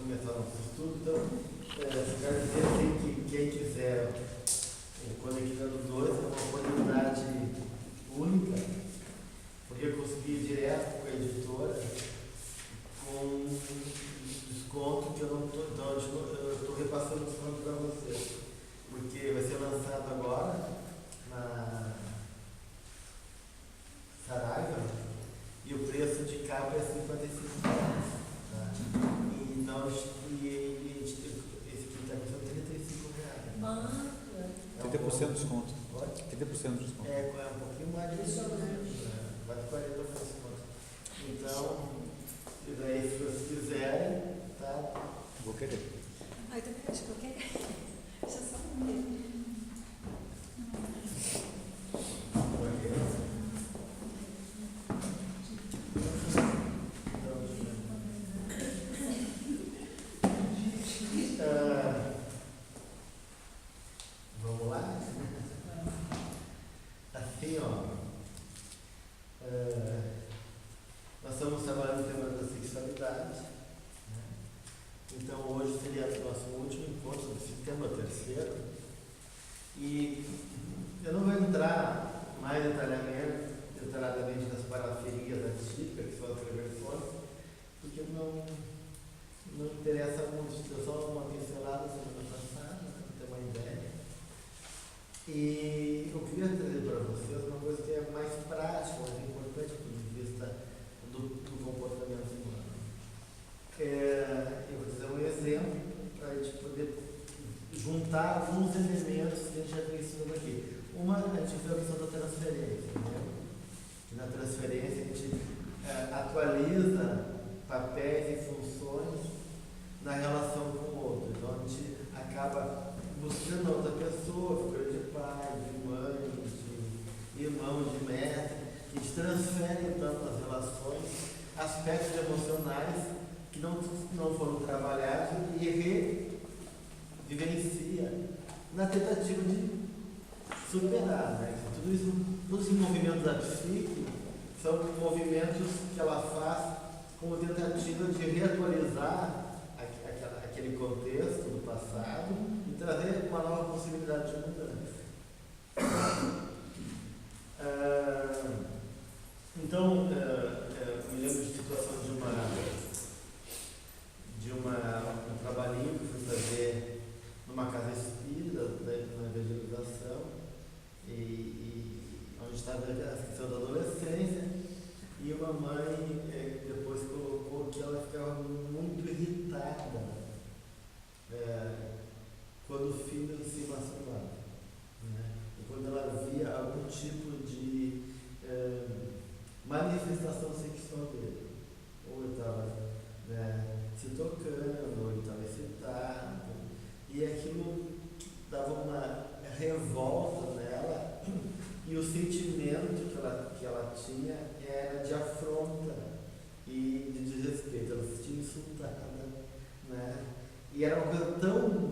começar nosso estudo. Então, quero dizer assim, que quem quiser Conectando Dois é uma oportunidade única, porque eu consegui ir direto com a editora com um desconto que eu não estou, então eu estou repassando o desconto para vocês, porque vai ser lançado agora na Saraiva e o preço de capa é R$55. Tá? Então, esse aqui está custando R$35. Mano. 30% de desconto. Pode? 30% de desconto. É um pouquinho mais de desconto. Quase 40% de desconto. Então, e daí se vocês quiserem, tá? Vou querer. Ai, também acho que eu quero. Deixa eu só ver. Vamos lá? Assim, nós estamos trabalhando no tema da sexualidade, né? Então hoje seria o nosso último encontro desse tema, o terceiro, e eu não vou entrar mais detalhadamente nas paraferias antigas, que são as reversões, porque não interessa muito, eu só uma pincelada semana passada, para ter uma ideia. E eu queria trazer para vocês uma coisa que é mais prática, mais importante do ponto de vista do comportamento humano. Eu vou dizer um exemplo para a gente poder juntar alguns elementos que a gente já vem ensinando aqui. Uma, a gente viu a questão da transferência, né? Que na transferência a gente atualiza papéis e funções na relação com o outro. Então a gente acaba buscando outra pessoa, figura de pai, de mãe, de irmão, de mestre, e te transfere então nas relações aspectos emocionais que não foram trabalhados e revivencia na tentativa de superar, né? Tudo isso, todos esses movimentos da psique são movimentos que ela faz como tentativa de reatualizar aquele contexto do passado e trazer uma nova possibilidade de mudança. Então, eu me lembro de situação de um trabalhinho que fui fazer numa casa espírita, na evangelização, e onde estava a questão da adolescência, e uma mãe depois colocou que ela ficava muito irritada quando o filho se masturbava, né? E quando ela via algum tipo de manifestação sexual dele, ou ele estava se tocando, ou ele estava excitado, e aquilo dava uma revolta nela, e o sentimento que ela tinha era de afronta e de desrespeito. Ela se sentia insultada, né? E era uma coisa tão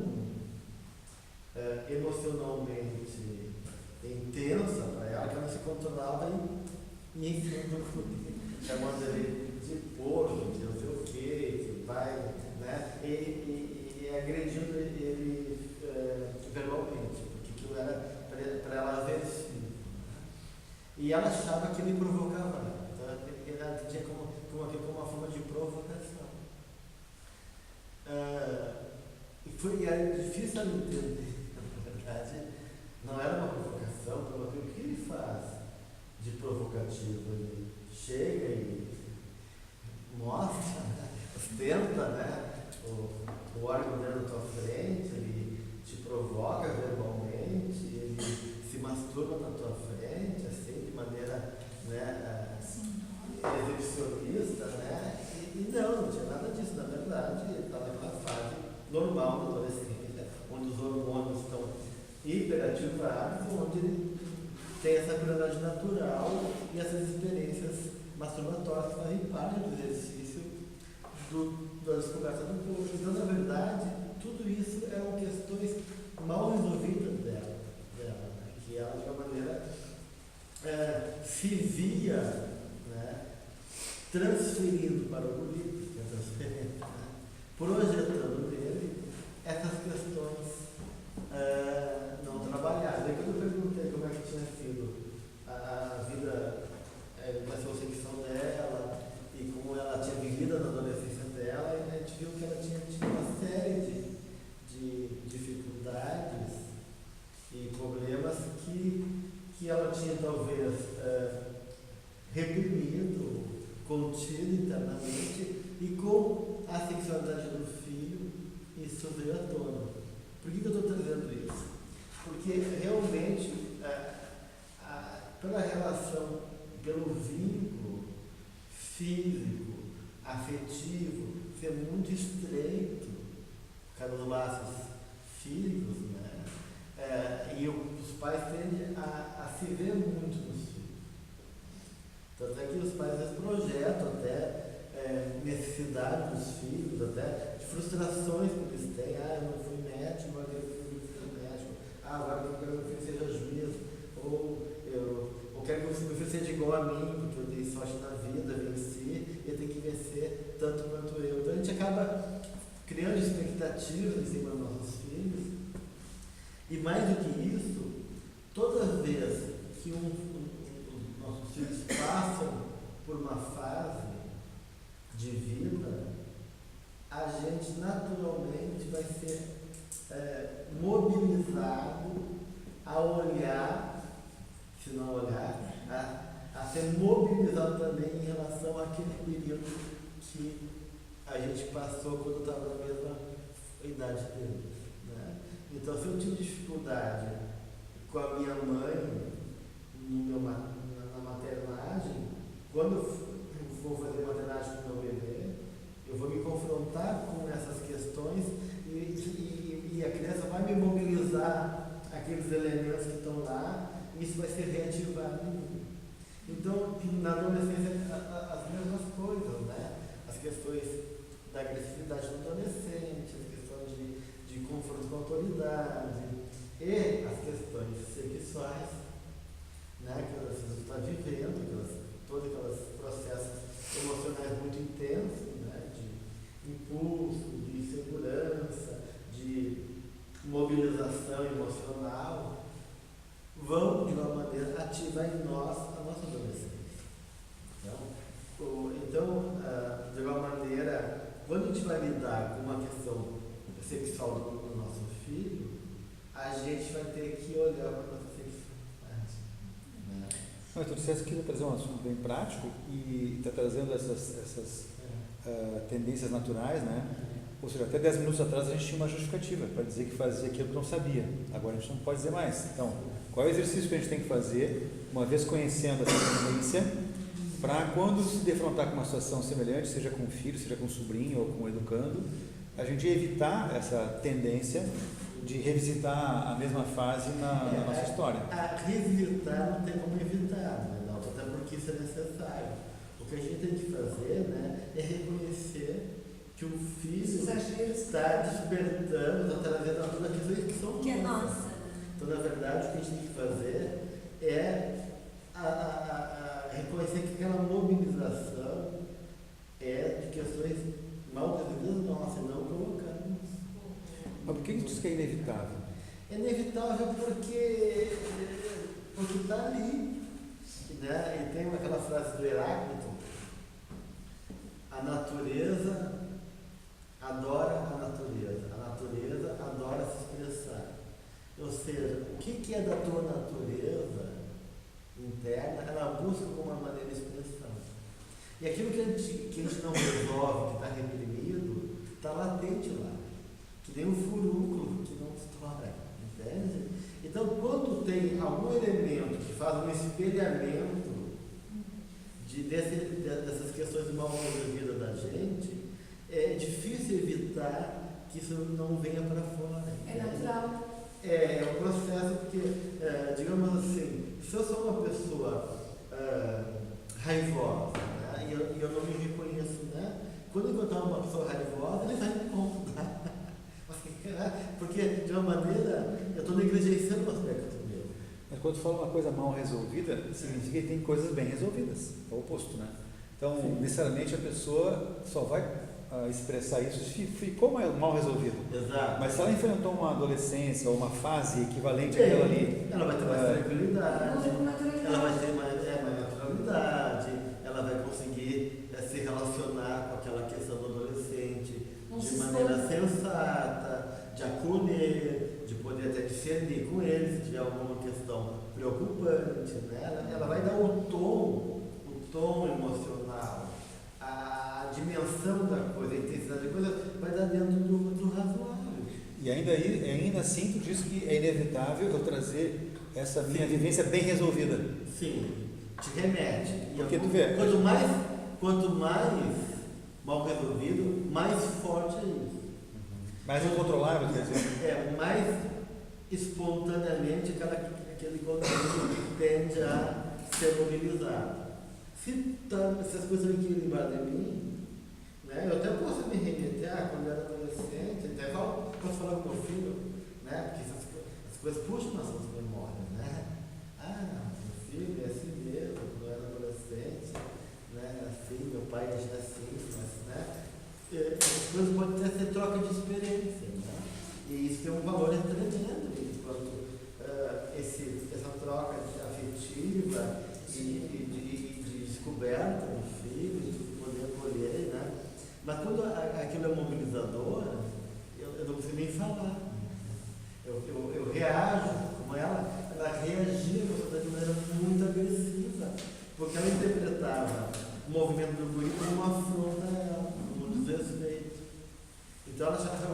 emocionalmente intensa para ela que ela se controlava e ensinando chamando ele de porco, de não sei o que vai, né? E agredindo ele verbalmente, porque aquilo era para ela aversivo. E ela achava que ele provocava ela. Então ela tinha como uma forma de provocação. E era difícil ela entender, na verdade, não era uma provocação, porque o que ele faz de provocativo? Ele chega e mostra, né? Ostenta, né? O órgão dele na tua frente, ele te provoca verbalmente, ele se masturba na tua frente, assim, de maneira, né, exibicionista, né? E não tinha nada disso, na verdade, ele está naquela fase normal da adolescência, onde os hormônios estão hiperativados, onde ele tem essa curiosidade natural e essas experiências masturbatórias que fazem parte do exercício da descoberta do corpo. Então, na verdade, tudo isso eram questões mal resolvidas dela, né? Que ela, de uma maneira, se via, né, transferindo para o guri, né, projetando com a sexualidade do filho, isso veio à tona. Por que eu estou trazendo isso? Porque realmente, pela relação, pelo vínculo físico, afetivo, ser muito estreito, por causa dos laços físicos, né? E os pais tendem a se ver muito nos filhos. Tanto é que os pais às vezes projetam até necessidade dos filhos, até de frustrações que eles têm. Eu não fui médico, agora eu quero que meu filho seja médico. Agora eu quero que meu filho seja juiz. Ou eu quero que meu filho seja igual a mim, porque eu dei sorte na vida, venci, ele tem que vencer tanto quanto eu. Então a gente acaba criando expectativas em cima dos nossos filhos. E mais do que isso, toda vez que os nossos filhos passam por uma fase de vida, a gente naturalmente vai ser mobilizado a olhar, se não olhar, a ser mobilizado também em relação àquele período que a gente passou quando estava na mesma idade dele. Né? Então, se eu tive dificuldade com a minha mãe na maternagem, quando eu vou fazer maternagem com o meu bebê, eu vou me confrontar com essas questões e a criança vai me mobilizar aqueles elementos que estão lá, e isso vai ser reativado em mim. Então, na adolescência, as mesmas coisas, né? As questões da agressividade do adolescente, as questões de confronto com a autoridade e as questões sexuais, né? Que você está vivendo, todos aqueles processos emocionais muito intensos, né? De impulso, de insegurança, de mobilização emocional, vão, de uma maneira, ativar em nós a nossa adolescência. Então, de uma maneira, quando a gente vai lidar com uma questão sexual do nosso filho, a gente vai ter que olhar para a nossa sexualidade. Né? Mas tu disseste que ia trazer um assunto bem prático e está trazendo essas tendências naturais, né? Ou seja, até 10 minutos atrás a gente tinha uma justificativa para dizer que fazia aquilo que não sabia. Agora a gente não pode dizer mais. Então, qual é o exercício que a gente tem que fazer, uma vez conhecendo essa tendência, para quando se defrontar com uma situação semelhante, seja com o filho, seja com o sobrinho ou com o educando, a gente evitar essa tendência de revisitar a mesma fase na nossa história. A revisitar não tem como evitar, né? Não, até porque isso é necessário. O que a gente tem que fazer, né, é reconhecer que o filho está despertando, está trazendo todas as coisas que são que é nossa. Então, na verdade, o que a gente tem que fazer é reconhecer que aquela mobilização é de questões mal resolvidas nossas, não provocadas. Mas por que isso diz que é inevitável? É inevitável porque está ali. Né? E tem aquela frase do Heráclito: a natureza adora a natureza adora se expressar. Ou seja, o que é da tua natureza interna, ela busca como uma maneira de expressão. E aquilo que a gente não resolve, que está reprimido, está latente lá. Que nem um furúnculo que não destrói, entende? Então, quando tem algum elemento que faz um espelhamento dessas questões mal resolvidas da gente, é difícil evitar que isso não venha para fora. É natural. É um processo porque, digamos assim, se eu sou uma pessoa raivosa, né, e eu não me reconheço, né, quando eu encontrar uma pessoa raivosa, ele vai me incomodar. Porque, de uma maneira, eu estou negligenciando o aspecto meu. Mas quando tu fala uma coisa mal resolvida, significa que tem coisas bem resolvidas, é o oposto, né? Então, necessariamente a pessoa só vai expressar isso se ficou mal resolvido. Exato. Mas se ela enfrentou uma adolescência ou uma fase equivalente àquela ali, ela vai ter mais tranquilidade, naturalidade. ela vai ter mais naturalidade, ela vai conseguir se relacionar com aquela questão do adolescente de maneira sensata, de acolher, de poder até discernir com eles se tiver alguma questão preocupante, né? Ela vai dar o tom emocional, a dimensão da coisa, a intensidade da coisa vai dar dentro do razoável. E ainda assim, tu diz que é inevitável eu trazer essa minha vivência bem resolvida. Sim, te remete. Porque tu vê. Quanto mais mal resolvido, mais forte é isso. Mais incontrolável, quer dizer. Mais espontaneamente aquele conteúdo tende a ser mobilizado. Se essas coisas estão equilibradas em mim, né, eu até posso me remeter quando eu era adolescente, até posso falar com meu filho, né, porque as coisas puxam nossas memórias, né? Meu filho é assim mesmo, quando eu era adolescente, né, assim, meu pai agia assim, mas, né, essas coisas podem até ser troca de experiência, né? E isso tem um valor tremendo enquanto essa troca afetiva e de descoberta do filho, de poder acolher, né? Mas quando aquilo é mobilizador, eu não consigo nem falar. Eu reajo, como ela reagia de maneira muito agressiva, porque ela interpretava o movimento do guri como uma afronta a ela, como um desrespeito. Então ela achava que o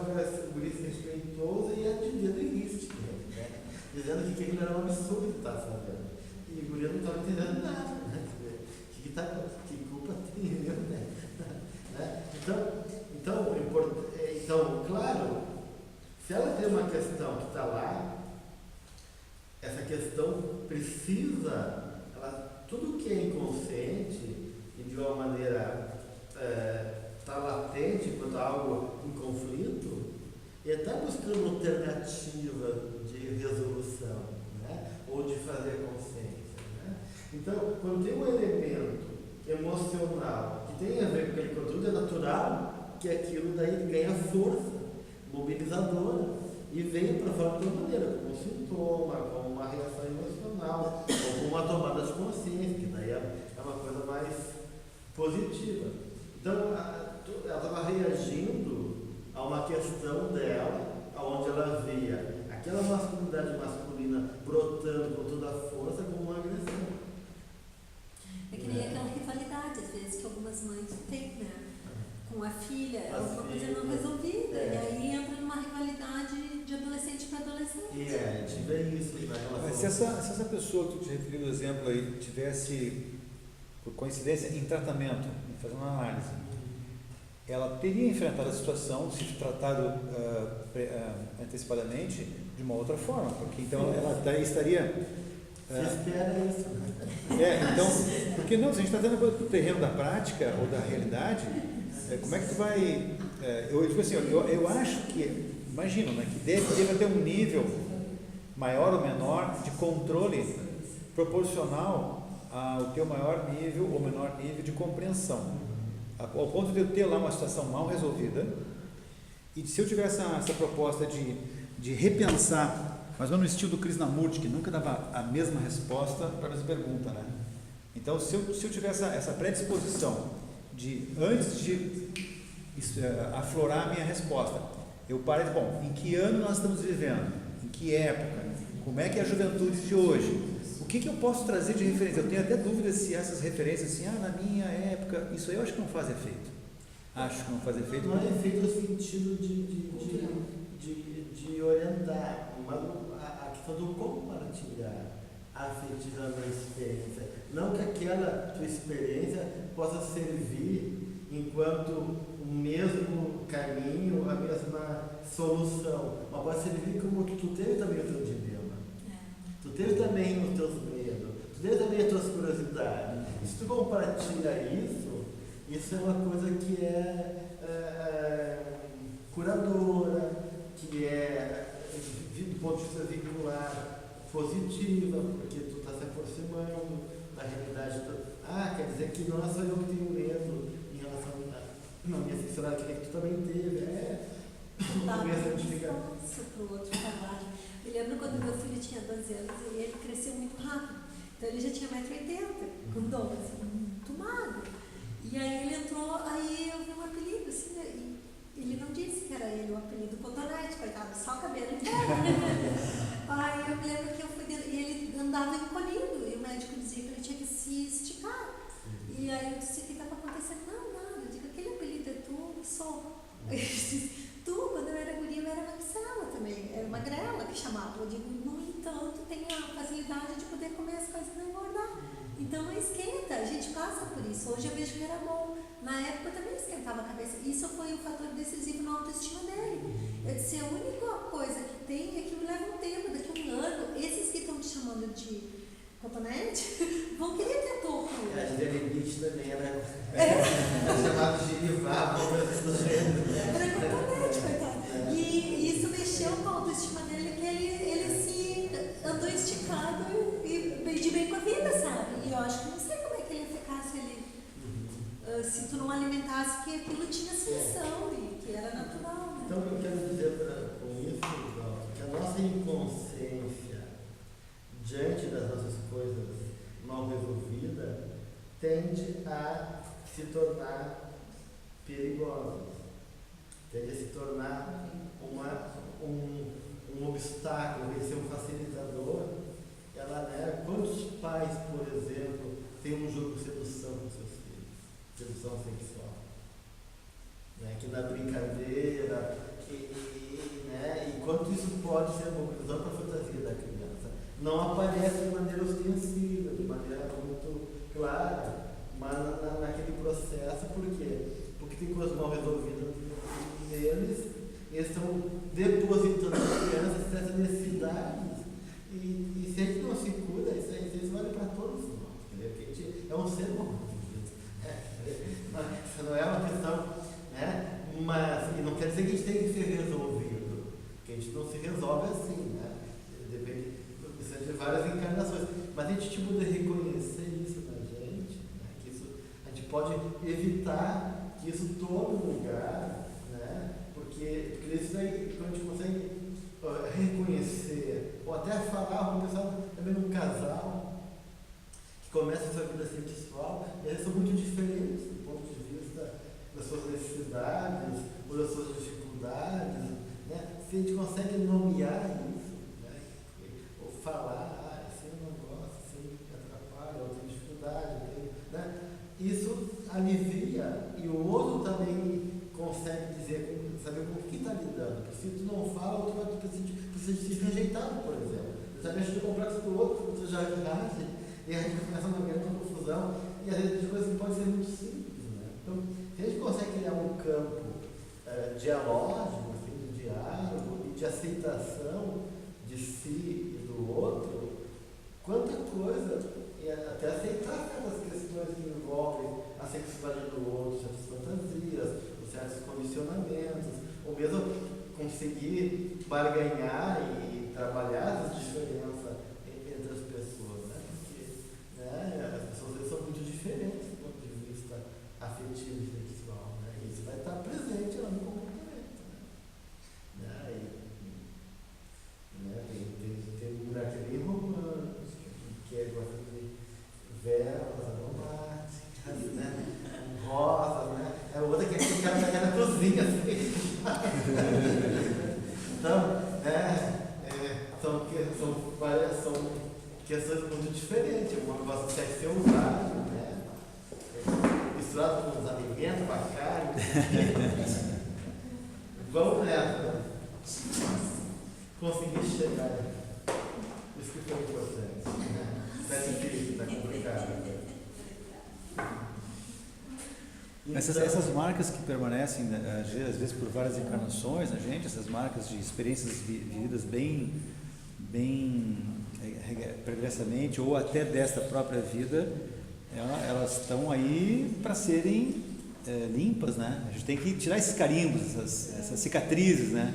guri se respeitoso e ia de dedo início, né? Dizendo que aquilo era um absurdo que estava fazendo. E o guri não estava entendendo nada, né? Que culpa tem eu, né? Então, claro, se ela tem uma questão que está lá, essa questão precisa, tudo que é inconsciente e de uma maneira está latente quanto a algo em conflito, e está buscando alternativa de resolução, né? Ou de fazer consciência. Né? Então, quando tem um elemento emocional que tem a ver com aquele conteúdo, é natural que aquilo daí ganha força mobilizadora e vem para fora de uma maneira, como um sintoma, como uma reação emocional, ou como uma tomada de consciência, que daí é uma coisa mais positiva. Então, ela estava reagindo a uma questão dela, onde ela via aquela masculinidade masculina brotando com toda a força como uma agressão. É que nem aquela rivalidade, às vezes, que algumas mães têm, né? Com a filha, alguma coisa não resolvida. E aí entra numa rivalidade de adolescente para adolescente. A gente vê isso na relação. Mas se essa pessoa que tu te referiu no exemplo aí tivesse, por coincidência, em tratamento, fazendo uma análise, ela teria enfrentado a situação, se tratado antecipadamente, de uma outra forma, porque então ela estaria... Se espera isso. Então, porque não, se a gente está dando para o terreno da prática ou da realidade, como é que tu vai... eu acho que, imagino, né, que deve ter um nível maior ou menor de controle proporcional ao teu maior nível ou menor nível de compreensão. Ao ponto de eu ter lá uma situação mal resolvida, e se eu tiver essa proposta de repensar, mas não no estilo do Krishnamurti, que nunca dava a mesma resposta para a mesma pergunta, né? Então, se eu tiver essa predisposição de, antes de aflorar a minha resposta, eu paro e bom, em que ano nós estamos vivendo? Em que época? Como é que é a juventude de hoje? O que eu posso trazer de referência? Eu tenho até dúvidas se essas referências, assim, na minha época, isso aí eu acho que não faz efeito. Acho que não faz efeito. Não é efeito no sentido de orientar, mas a questão do compartilhar afetivamente a experiência. Não que aquela tua experiência possa servir enquanto o mesmo caminho, a mesma solução, mas pode servir como tu teve também o teu dilema. Tu teve também os teus medos, tu teve também as tuas curiosidades. E se tu compartilha isso é uma coisa que é curadora, que é, do ponto de vista vincular, positiva, porque tu está se aproximando da realidade. Quer dizer que não é só eu que tenho medo em relação à minha sexualidade, que tu também teve. Uma identificação para o outro trabalho. Eu lembro quando meu filho tinha 12 anos e ele cresceu muito rápido. Então ele já tinha 1,80 m, com 12, muito magro. E aí ele entrou, aí eu vi um apelido, assim, né? E ele não disse que era ele o apelido Cotonete, coitado, só o cabelo inteiro. Aí eu me lembro que eu fui dentro, e ele andava encolhido, e o médico dizia que ele tinha que se esticar. E aí eu disse, o que estava acontecendo? Não, nada, eu digo, aquele Tu, quando eu era guria, eu era magrela também, era magrela que chamava. Eu digo, no entanto, tem a facilidade de poder comer as coisas e não engordar. Então não esquenta, a gente passa por isso. Hoje eu vejo que era bom. Na época eu também esquentava a cabeça. Isso foi um fator decisivo na autoestima dele. Eu disse, a única coisa que tem é que leva um tempo, daqui a um ano, esses que estão te chamando de cotonete vão querer ter topo. A Deribite também era chamado de Genival, era cotonete, coitado. E isso mexeu com a autoestima dele, que ele se andou esticado e de bem com a vida, sabe? E eu acho que não sei como é que ele ia ficar se ele se tu não alimentasse que aquilo tinha solução e que era natural. Né? Então o que eu quero dizer com isso, que a nossa inconsciência diante das nossas coisas mal resolvidas tende a se tornar perigosa, tende a se tornar um obstáculo, em vez de ser um facilitador. Ela, né, quantos pais, por exemplo, têm um jogo de sedução com seus filhos, sedução sexual, né, que na brincadeira, né, e quanto isso pode ser uma conclusão para a fantasia da criança. Não aparece de maneira ostensiva, de maneira muito clara, mas naquele processo. Por quê? Porque tem coisas mal resolvidas neles, e eles estão depositando nas crianças certas necessidades, e se a gente não se cura, isso vale para todos nós, entendeu? Porque a gente é um ser humano, isso não é uma questão, né? Mas, e não quer dizer que a gente tem que ser resolvido, porque a gente não se resolve assim, né? Depende de várias encarnações, mas a gente poder reconhecer isso na gente, né? Que isso, a gente pode evitar que isso tome lugar, né? Porque isso daí, quando a gente consegue reconhecer, ou até falar, vamos pensar também num casal que começa a sua vida sexual, e eles são muito diferentes do ponto de vista das suas necessidades ou das suas dificuldades, né? Se a gente consegue nomear isso, né? Ou falar, assim eu não gosto, assim me atrapalha, ou tem dificuldade, né? Isso alivia, e o outro também consegue dizer, saber com o que está lidando. Porque se tu não fala, o outro vai precisar de ser rejeitado, por exemplo. Você vai achar complexo do outro, você já reage, e a gente começa a criar uma confusão, e às vezes as coisas podem ser muito simples, né? Então, se a gente consegue criar um campo dialógico, assim, de diálogo e de aceitação de si e do outro, quanta coisa, e até aceitar certas questões que envolvem a sexualidade do outro, certas fantasias, certos condicionamentos, ou mesmo conseguir barganhar e trabalhar as diferenças entre as pessoas, né? Porque, né, as pessoas são muito diferentes do ponto de vista afetivo e sexual, né? E isso vai estar presente lá no comportamento, né? Tem mulher que é bem romântica, que gosta de velas aromáticas, né? Rosas, né? É outra que fica na cozinha, assim. Então, são questões muito diferentes. Uma gosta de sexo selvagem, né? Misturado com os alimentos, com a carne. Vamos nessa. Conseguir chegar. Isso que foi importante, né? Está difícil, está complicado. Essas marcas que permanecem, às vezes por várias encarnações na gente, essas marcas de experiências vividas bem pregressamente ou até desta própria vida, elas estão aí para serem limpas, né? A gente tem que tirar esses carimbos, essas cicatrizes, né?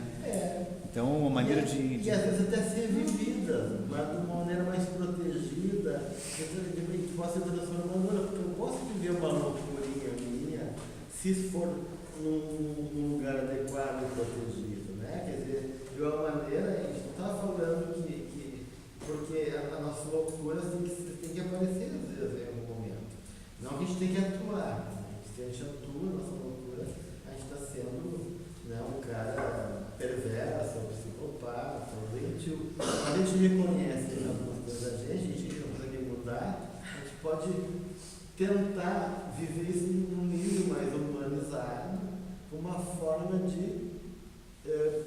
Então, uma maneira E às vezes até ser vivida, mas de uma maneira mais protegida, que possa ser transformadora, porque eu posso viver uma loucurinha minha se for num lugar adequado e protegido, né? Quer dizer, de uma maneira, a gente não está falando porque a nossa loucura tem que aparecer às vezes em algum momento. Não que a gente tem que atuar, né? Se a gente atua na nossa loucura, a gente está sendo, né, um cara perverso, um psicopata, um doentio. Quando a gente reconhece algumas coisas da gente não consegue mudar, a gente pode tentar viver isso num nível mais humanizado, uma forma forma de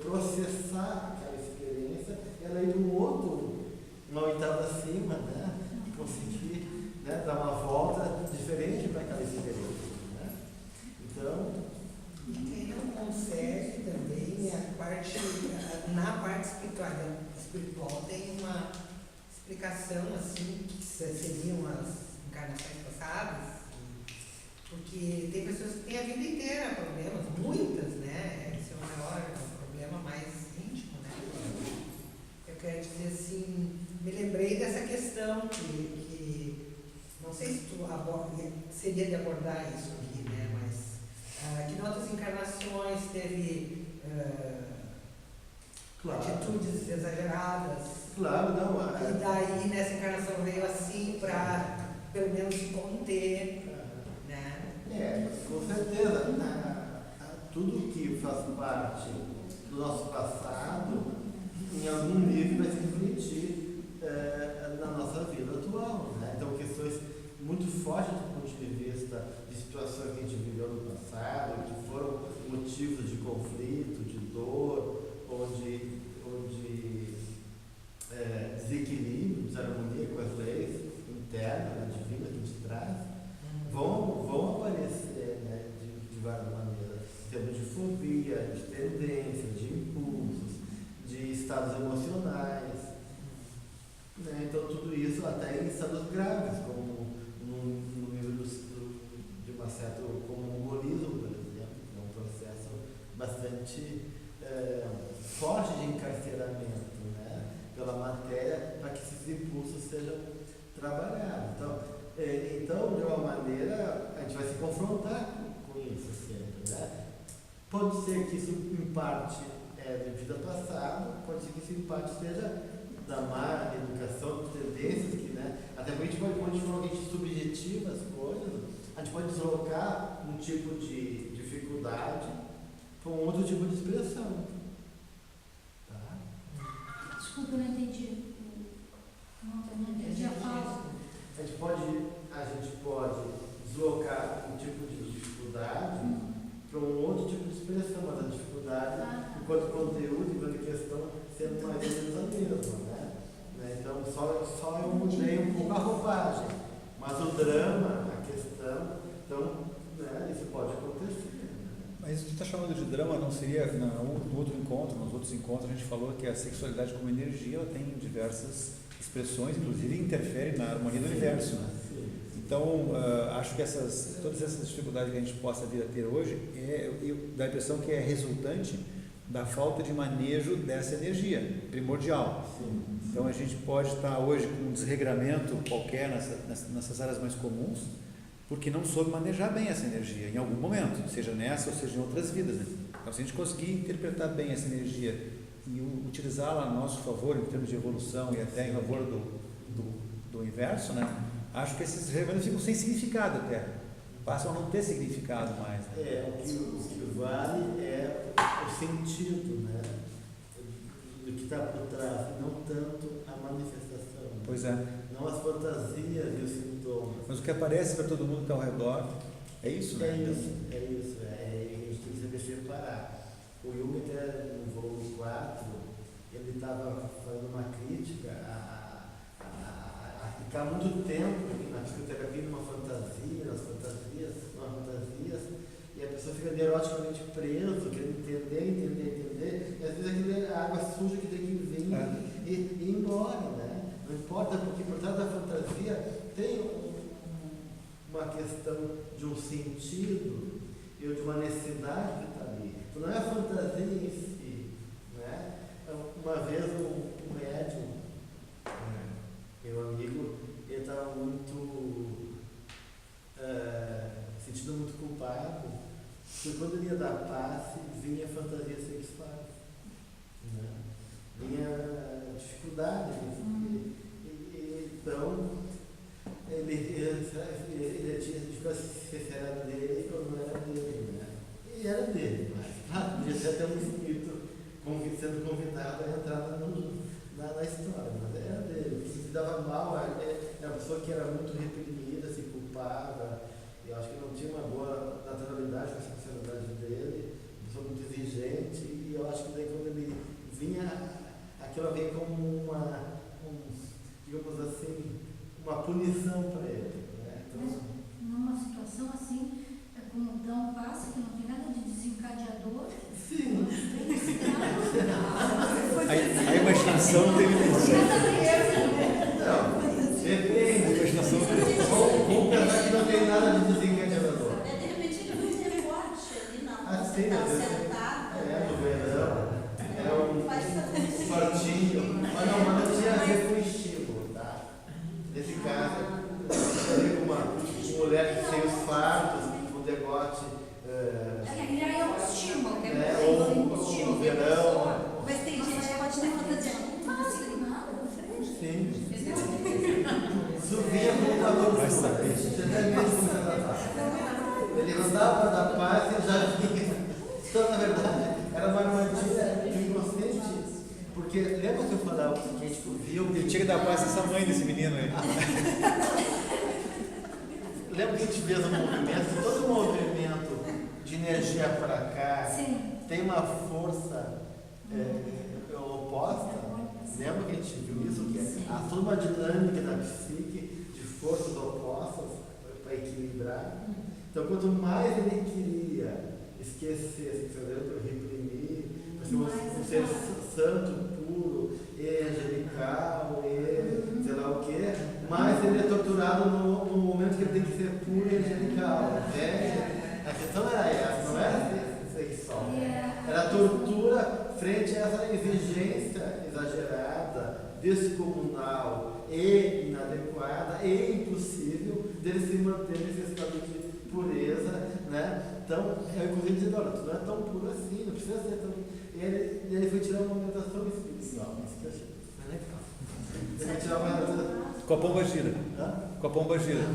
processar aquela experiência, ela ir um outro, uma oitava acima, né? Conseguir, né, dar uma volta diferente para aquela experiência, né? Então, E quem não consegue também, na parte espiritual tem uma explicação assim, que seriam as encarnações passadas, porque tem pessoas que têm a vida inteira problemas, muitas, né? Esse é o maior, o problema mais íntimo, né? Eu quero dizer assim, me lembrei dessa questão que não sei se tu seria de abordar isso aqui, né? Mas que em outras encarnações teve claro, atitudes exageradas. claro, não. E daí nessa encarnação veio assim para pelo menos se conter, né? Com certeza. Tudo que faz parte do nosso passado, em algum nível vai se refletir na nossa vida atual, né? Então, questões muito fortes do ponto de vista de situações que a gente viveu no passado, que foram motivos de conflito, de dor, ou de desequilíbrio, desarmonia com as leis internas, divinas que a gente traz, vão aparecer, né, de várias maneiras, em termos de fobia, de tendência, de impulsos, de estados emocionais, né? Então tudo isso até em estados graves, como no nível de uma certa, como o mongolismo, por exemplo, que é um processo bastante forte de encarceramento, né, pela matéria, para que esses impulsos sejam trabalhados. Então, de uma maneira, a gente vai se confrontar com isso sempre, né? Pode ser que isso, em parte, de vida passada, pode ser que isso, em parte, seja da má educação, de tendências, que, né, até porque a gente pode, quando a gente fala que a gente subjetiva as coisas, a gente pode deslocar um tipo de dificuldade para um outro tipo de expressão. Tá? Desculpa, eu não entendi. Não entendi a fala. A gente pode deslocar um tipo de dificuldade para um outro tipo de expressão, mas a dificuldade, enquanto conteúdo, enquanto questão, sendo mais ou menos a mesma, né? Então, só eu mudei um pouco a roupagem, mas o drama, a questão, então, né, isso pode acontecer. Mas isso que tu está chamando de drama não seria, no outro encontro, nos outros encontros a gente falou que a sexualidade como energia, ela tem diversas expressões, inclusive interfere na harmonia do universo, né? Então, acho que todas essas dificuldades que a gente possa vir a ter hoje, dá a impressão que é resultante da falta de manejo dessa energia primordial. Sim. Então, a gente pode estar hoje com um desregramento qualquer nessas áreas mais comuns, porque não soube manejar bem essa energia em algum momento, seja nessa ou seja em outras vidas, né? Então, se a gente conseguir interpretar bem essa energia e utilizá-la a nosso favor em termos de evolução e até em favor do universo, né? Acho que esses desregramentos ficam sem significado até, passam a não ter significado mais, né? O que vale é o sentido, né, do que está por trás, e não tanto a manifestação. Pois é. Não as fantasias e os sintomas. Mas o que aparece para todo mundo que está ao redor é isso, né? A gente tem que saber separar. O Jung, até no volume 4, ele estava fazendo uma crítica a ficar muito tempo na psicoterapia numa fantasia, nas fantasias, e a pessoa fica neuroticamente preso, querendo entender, e às vezes aquilo é a água suja que tem que vir e ir embora, né? Não importa, porque por trás da fantasia tem uma questão de um sentido e de uma necessidade que está ali. Então, não é a fantasia em si, né? Uma vez um médium, meu amigo, ele estava sentindo muito culpado, porque quando ele ia dar passe, vinha fantasias sexuais, né? Vinha dificuldade. Então, ele tinha dificuldade se era dele ou não era dele, né? E era dele, mas claro, podia ser até um espírito sendo convidado a entrar na história, mas era dele. Se dava mal, era uma pessoa que era muito reprimida, se culpava, eu acho que não tinha uma boa naturalidade com a sexualidade dele, uma pessoa muito exigente. imaginação não tem limite. Não, depende. A imaginação não tem limite. Vamos pensar que não tem nada de desencadeador. De repente ele não tem forte ali, não. Assim, Tá às vezes, sentado. no verão, um Faz isso. fortinho. Mas não tinha a ver com estímulo, tá? Nesse caso, eu uma mulher sem os fardos, um degote. Ele é um estímulo, Ou no verão. Mas tem gente que pode ter fantasia. Sim. Isso vinha com o valor. Vai saber. Ele andava da paz e já vinha. Então, na verdade, era uma armadilha de inconsciente. Porque lembra que eu falava que a gente viu. Ele tinha que dar paz a essa mãe desse menino aí. Lembra que a gente fez um movimento? Todo movimento de energia para cá tem uma força oposta. Lembra que a gente viu isso? Que há toda uma dinâmica da psique de forças opostas para equilibrar. Então, quanto mais ele queria esquecer, reprimir, um ser santo, puro, angelical, sei lá o quê, mais ele é torturado no momento que ele tem que ser puro e angelical. A questão era essa, não era sexual. Era tortura frente a essa exigência exagerada, descomunal e inadequada e impossível dele se manter nesse estado de pureza, né? Então, eu inclusive dizendo, olha, tu não é tão puro assim, não precisa ser tão... Ele foi tirar uma meditação espiritual, isso que eu achei legal. Ele foi tirar uma meditação... Com a pomba gira. Com a pomba gira.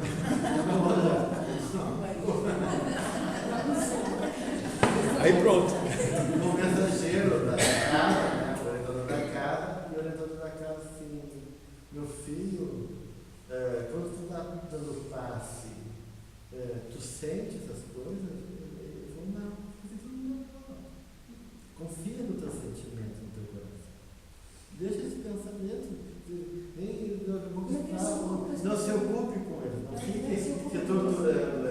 Aí pronto. O mensageiro da casa, né? O orientador da casa, e o orientador da casa assim, meu filho, quando tu está dando passe, tu sente essas coisas? Ele falou, não. Confia no teu sentimento, no teu coração. Deixa esse pensamento. Não se ocupe com ele, não fique se torturando.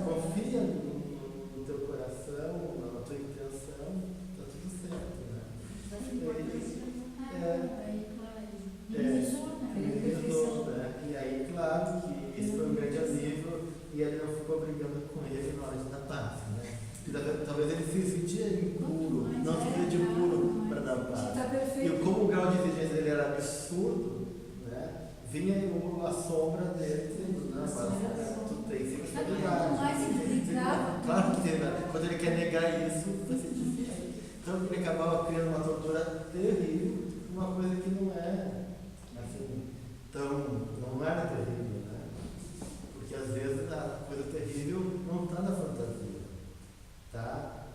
Confia no teu coração, na tua intenção, está tudo certo, né? E aí, claro que isso foi um grande alívio e ele não ficou brigando com ele na hora de dar passe, né? Talvez ele se sentia impuro, não se sentia de puro para dar passe. E como o grau de exigência dele era absurdo, né? Vinha a sombra dele dizendo, não, mas tu tem sexualidade. Claro que tem, né? Quando ele quer negar isso, vai ser difícil. Então ele acabava criando uma tortura terrível, uma coisa que não é assim, não era terrível, né? Porque às vezes a coisa terrível não está na fantasia, está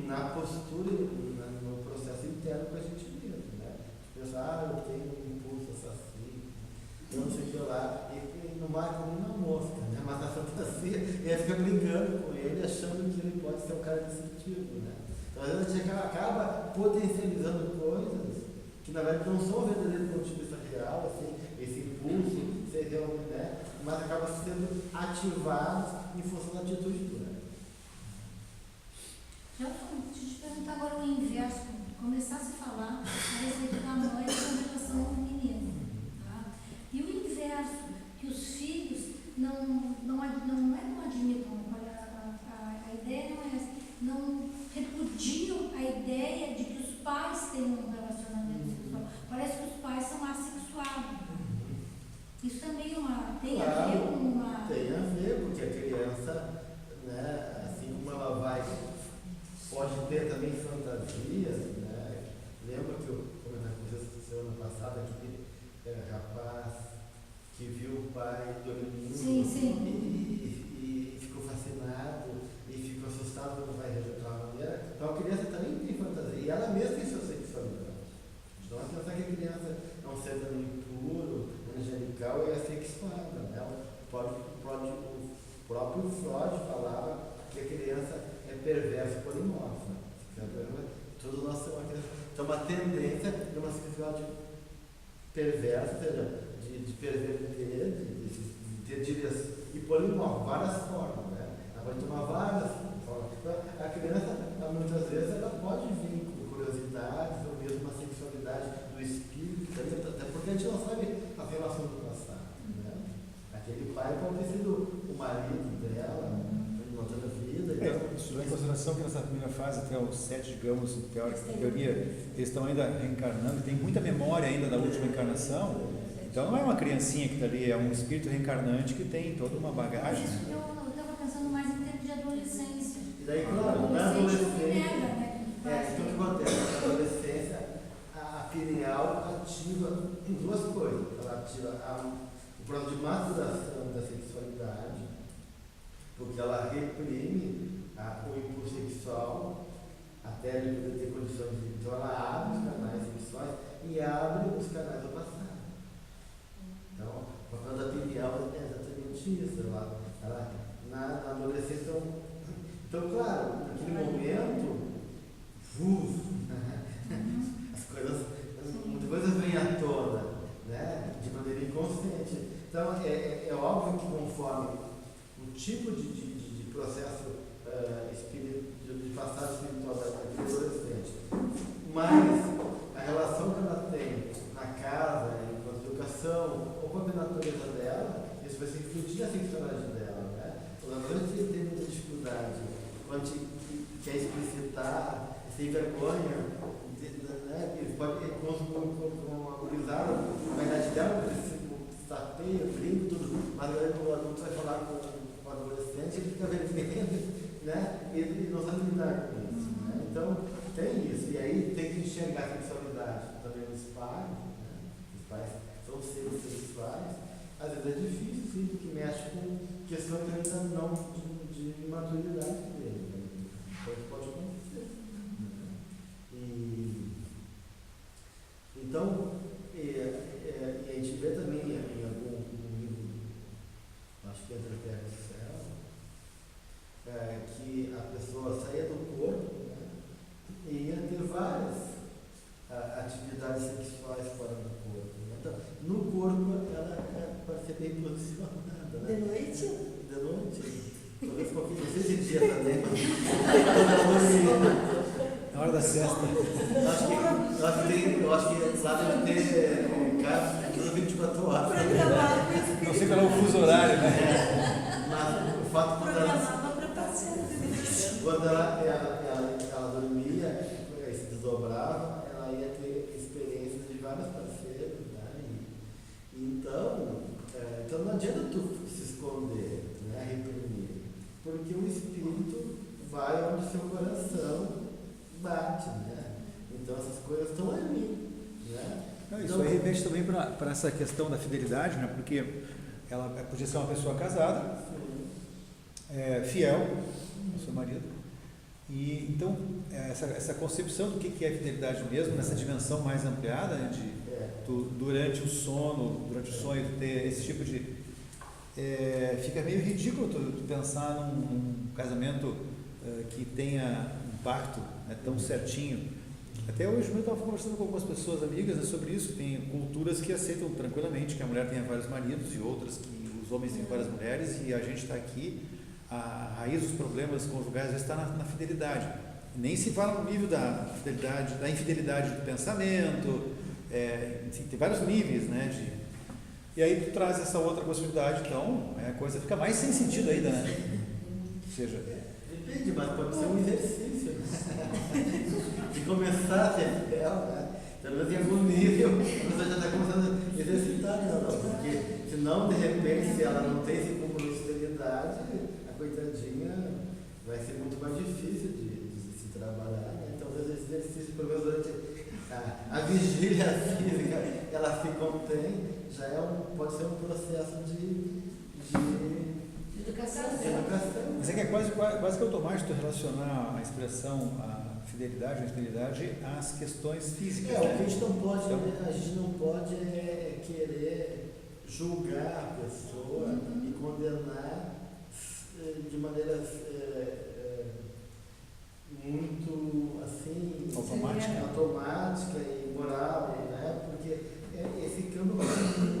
na postura, no processo interno que a gente mesmo, né? De pensar, eu tenho um impulso assassino, eu não sei o que lá, e não vai como uma mosca, né? Mas na fantasia ele fica brigando com ele, achando que ele pode ser um cara destrutivo, né? Então às vezes a gente acaba potencializando coisas que na verdade não são verdadeiras do ponto de vista real, assim, esse impulso, né? Mas acaba sendo ativados em função da atitude do né? Deixa eu te perguntar agora o inverso. Começasse a falar a respeito da mãe com relação ao menino. Tá? E o inverso, que os filhos não admitam, a ideia não é essa, não repudiam a ideia de que os pais têm um relacionamento sexual. Parece que os pais são assexuados. Isso também tem a ver com uma... Tem a ver, porque a criança, né, assim como ela pode ter também fantasias, né? Lembra que eu comentei com vocês semana passada aquele rapaz que viu o pai dormindo e ficou fascinado e ficou assustado quando o pai rejeitava a maneira. Então a criança também tem fantasia e ela mesma tem sua sexualidade. Então a pensar que a criança é um ser também puro, angelical e assexuada, né? O próprio Freud falava que a criança é perversa polimorfa. Todos nós temos uma tendência de uma sexualidade perversa, ou seja, de perverter, de ter direção, e polimorfa, várias formas, né? Ela pode tomar várias formas. Então, a criança, muitas vezes, ela pode vir com curiosidades, ou mesmo uma sexualidade do fase até os 7, digamos, em teoria, eles estão ainda reencarnando, tem muita memória ainda da última encarnação. Então não é uma criancinha que está ali, é um espírito reencarnante que tem toda uma bagagem. Isso eu estava pensando mais em termos de adolescência. E daí, claro, na adolescência, então o que acontece? Na adolescência, a pineal ativa em duas coisas. Ela ativa o processo de maturação da sexualidade, porque ela reprime o impulso sexual até ele poder ter condições de. Então ela abre os canais sexuais e abre os canais do passado. Então, o papel da pineal é exatamente isso. Ela na adolescência. Então, claro, naquele momento, as coisas, muitas coisas vêm à tona, né, de maneira inconsciente. Então, é óbvio que conforme o tipo de processo de passagem espiritual daquele adolescente, mas a relação que ela tem na casa, enquanto educação, ou com a natureza dela, isso vai se refletir na sexualidade dela, né? Os adolescentes têm muita dificuldade quando a gente quer explicitar, sem vergonha, né? Eles podem, com uma gurizada, na idade dela, sapeia, brinco, tudo, mas aí o adulto vai falar com o adolescente, ele fica vermelho, né? Ele não sabe lidar com isso, né? Então, tem isso, e aí tem que enxergar a sexualidade também nos pais, né? Os pais são seres sexuais, às vezes é difícil, sim, porque mexe com questões ainda não de maturidade dele, né? Então, pode acontecer. Então, a gente vê também em algum livro, acho que Entre a Terra e o Céu, que a pessoa saía do corpo, né, e ia ter várias atividades sexuais fora do corpo. Né? Então, no corpo ela pode ser bem posicionada. Né? De noite? De noite. Talvez qualquer dia, seja de dia também. Na hora da siesta. Eu acho que lá deve ter casa todas 24 horas. Não sei qual é o fuso horário, né? Mas o fato de Programava para passear. quando ela dormia, se desdobrava, ela ia ter experiências de vários parceiros, né? Então não adianta tu se esconder, né? Reprimir, porque o espírito vai onde seu coração bate, né? Então essas coisas estão ali, né? Não, isso aí remete também para essa questão da fidelidade, né? Porque ela podia ser uma pessoa casada, fiel ao seu marido, e então essa concepção do que é fidelidade mesmo, nessa dimensão mais ampliada, né? Durante o sono, durante o sonho, ter esse tipo de... fica meio ridículo tu pensar num casamento que tenha um pacto, né, tão certinho. Até hoje eu estava conversando com algumas pessoas amigas, né, sobre isso. Tem culturas que aceitam tranquilamente que a mulher tenha vários maridos e outras que os homens têm várias mulheres, e a gente está aqui, a raiz dos problemas conjugais às vezes está na fidelidade. Nem se fala no nível da fidelidade, da infidelidade do pensamento, enfim, tem vários níveis, né, e aí tu traz essa outra possibilidade, então a coisa fica mais sem sentido ainda, né? Ou seja, depende, mas pode ser um exercício, né? De começar a ser fiel, né? Pelo menos em algum nível, a pessoa já está começando a exercitar, não, porque senão, de repente, se ela não tem esse compromisso de fidelidade, a coitadinha vai ser muito mais difícil de se trabalhar, né? Então, esse exercício, pelo menos durante a vigília física, ela se contém, pode ser um processo de Educação. mas é quase que automático relacionar a expressão, a fidelidade, a infidelidade às questões físicas. O que a gente não pode é querer julgar a pessoa e condenar de maneira muito assim automática e moral, né? Porque esse campo é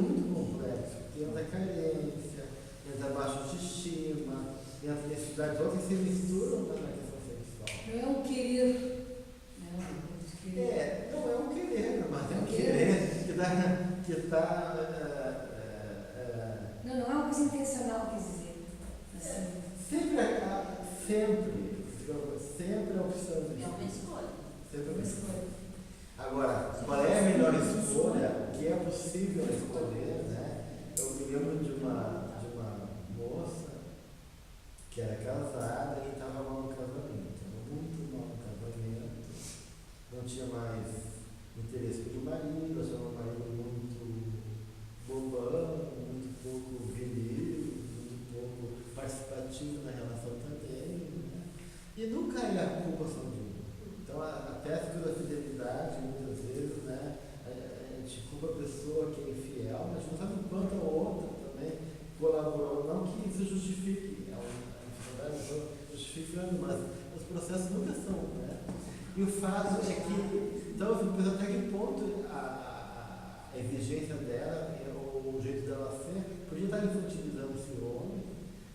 muito complexo, porque entra a carência, entra a baixa autoestima, entra a necessidade, todas que se misturam na questão sexual. Não é um querer. Não é um querer, mas é um querer que está. Não é uma coisa intencional, quer dizer. Assim. Sempre a opção Sempre a mesma coisa. Agora, qual é a melhor escolha? O que é possível escolher, né? Eu me lembro de uma moça que era casada e estava mal no casamento. Estava muito mal no casamento. Não tinha mais interesse pelo marido, achava o marido muito bobão, muito pouco viril, muito pouco participativo na relação também, né? E nunca é a culpa só de um. Então a pesca da fidelidade, muitas vezes, né, a gente culpa a pessoa que é infiel, mas a gente não sabe o quanto a outra também colaborou. Não que isso justifique a infidelidade, justificando, mas os processos nunca são, né? E o fato é que, então eu fico pensando até que ponto a exigência dela, ou o jeito dela ser, podia estar infantilizando esse homem,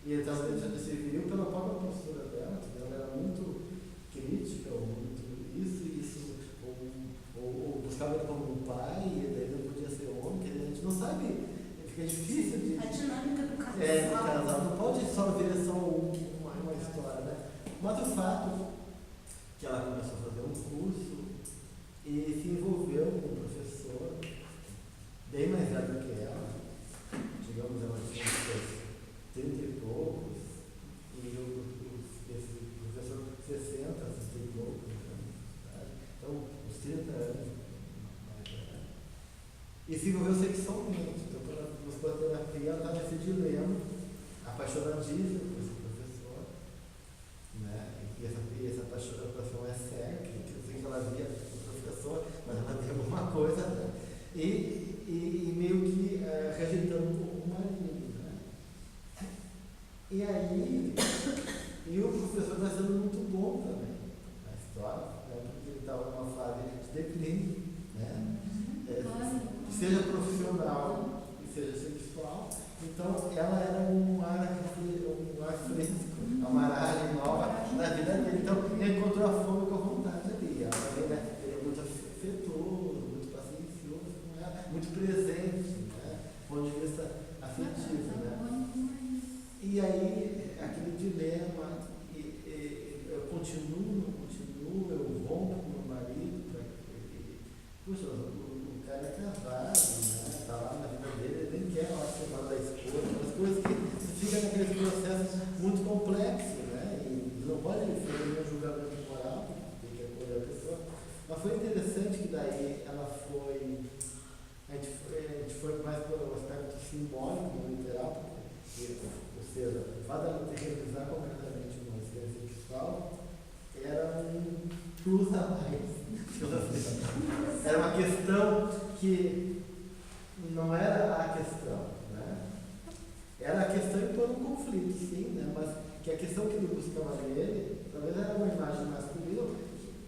e ele estava deixando esse viu pela própria postura dela, ela era muito crítica, ou muito isso, ou buscava ele como um pai, e daí não podia ser homem, que a gente não sabe, fica difícil de. A dinâmica do casal. Do casal, não pode só ver só uma história, né? Mas o fato que ela começou a fazer um curso e se envolveu com um professor bem mais velho que ela, digamos, ela tinha seus 30 e poucos, e esse professor 60, 60 e poucos anos, então uns 30 anos mais velho. E se envolveu sexualmente, então quando ela buscou a terapia, ela estava nesse dilema, apaixonadíssima por esse professor, né? E essa apaixonação é séria, que ela via o professor, mas ela via alguma coisa, né? E meio que rejeitando o marido, né? E aí, o professor está sendo muito bom também na história, né? Porque ele estava numa fase de declínio, né? Seja profissional e seja sexual. Então, ela era um ar fresco, uma aragem nova na vida dele. Então, ele encontrou a fome com a vontade ali. Ela também, né? Ele é muito afetuoso, muito paciencioso com ela, muito presente, né? Do ponto de vista afetivo, né? E aí, aquele dilema, eu continuo, eu rompo com meu marido, puxa, o cara é casado, né? Está lá na vida dele, ele nem quer a semana da esposa, as coisas que ficam naquele processo muito complexo, né? E não pode fazer nenhum julgamento moral, tem que acolher a pessoa. Mas foi interessante que daí ela foi, a gente foi mais para o aspecto simbólico, literal, ou seja, o fato dela ter que realizar concretamente uma experiência sexual era um plus a mais. Era uma questão que não era a questão, né? Era a questão em todo um conflito, sim, né? Mas que a questão que ele buscava nele, talvez era uma imagem masculina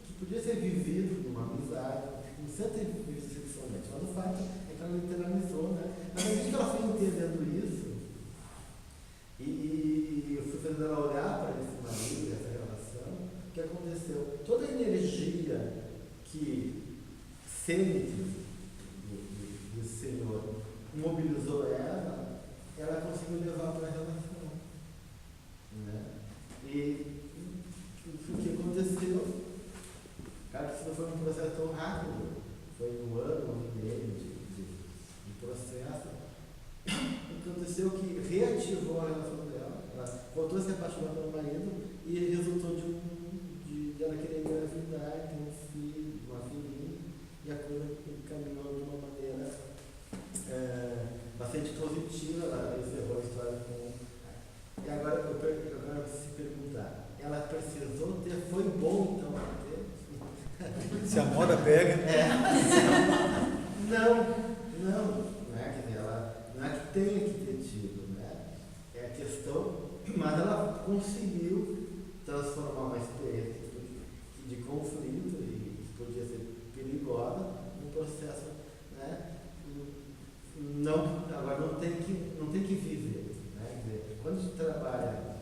que podia ser vivido numa amizade, não precisa ter vivido sexualmente, mas o fato é que ela literalizou, né? Na medida que ela foi entendendo isso, e eu fui fazendo ela olhar para esse marido, essa relação, o que aconteceu? Toda a energia que sente do Senhor mobilizou ela conseguiu levar para a relação, né? E o que aconteceu? Claro que isso não foi um processo tão rápido, foi um ano e meio de processo. O que aconteceu que reativou a relação dela, ela voltou a se apaixonar pelo marido e resultou de ela querer engravidar, ter um filho, uma filhinha, e a coisa caminhou de uma maneira bastante positiva. Ela encerrou a história com. E agora eu quero se perguntar, ela precisou ter, foi bom então ela ter? Se a moda pega. Não é, quer dizer, ela não é que tenha que ter tido, né? É a questão, mas ela conseguiu transformar uma experiência de conflito e que podia ser perigosa num processo, né? Agora não tem que viver, né? Quer dizer, quando a gente trabalha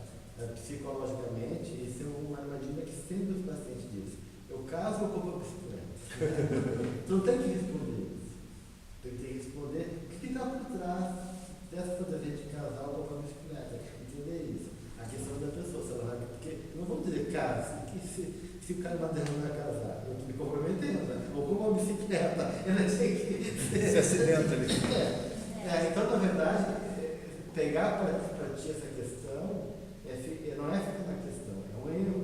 psicologicamente, isso é uma armadilha que sempre os pacientes dizem: eu caso ou compro a bicicleta? Tu não tem que responder isso. Tem que responder o que está por trás dessa fantasia de casar ou comprar a bicicleta. Entender isso. A questão da pessoa, se ela vai. Porque não vamos dizer casa, que se o cara não vai casar, eu que me comprometendo, né? Ou com uma bicicleta, eu não tinha que Se acidenta ali. então, na verdade, pegar para ti essa questão não é ficar na questão, é um erro,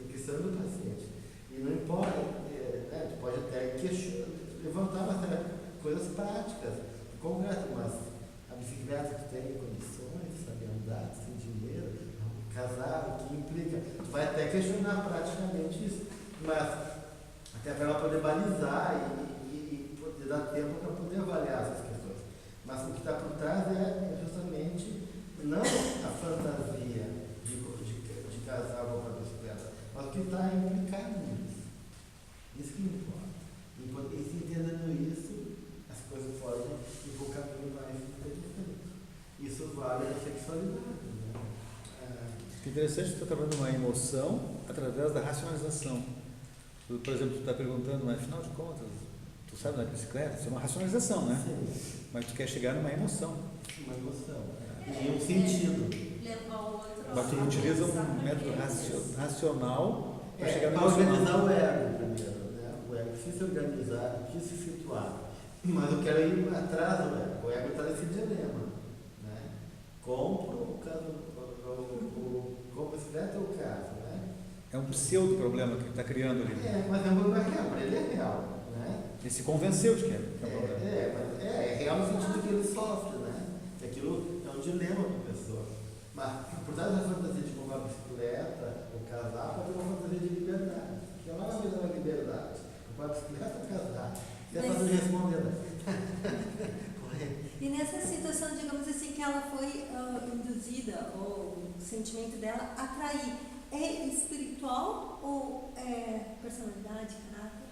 é questão do paciente. E não importa, tu pode até levantar uma série de coisas práticas, concretas, mas a bicicleta tu tem condições, sabe andar, tu tem dinheiro, casar, o que implica, tu vai até questionar praticamente isso, mas até para ela poder balizar e poder dar tempo para poder avaliar essas questões. Mas o que está por trás é justamente não a fantasia de casar ou para bicicleta, mas o que está implicado nisso. Isso que importa. E se entendendo isso, as coisas podem ir para o caminho mais diferente. Isso vale a sexualidade. Né? Que interessante, tu está trabalhando uma emoção através da racionalização. Por exemplo, tu está perguntando, mas afinal de contas, tu sabe na bicicleta, isso é uma racionalização, né? Sim. Mas tu quer chegar numa emoção. Uma emoção. E um sentido. Levar o outro Mas tu utiliza um método racional para chegar no Para organizar emocional. o ego primeiro. Né? O ego precisa se organizar, precisa se situar. Mas eu quero ir atrás do ego. O ego está nesse dilema. Né? Compro a bicicleta ou o caso. Né? É um pseudo problema que ele está criando ali. Mas é um problema real. Ele é real. Né? Ele se convenceu de que é um problema. É real no sentido que ele sofre. Né? Que aquilo é um dilema para a pessoa. Mas por trás da fantasia de comprar bicicleta ou casar, pode ter uma fantasia de liberdade. Que é uma vez uma liberdade. Comprar bicicleta ou casar. E é fácil de responder. Né? E nessa situação, digamos assim, que ela foi induzida, ou o sentimento dela atrair, é espiritual ou é personalidade, caráter?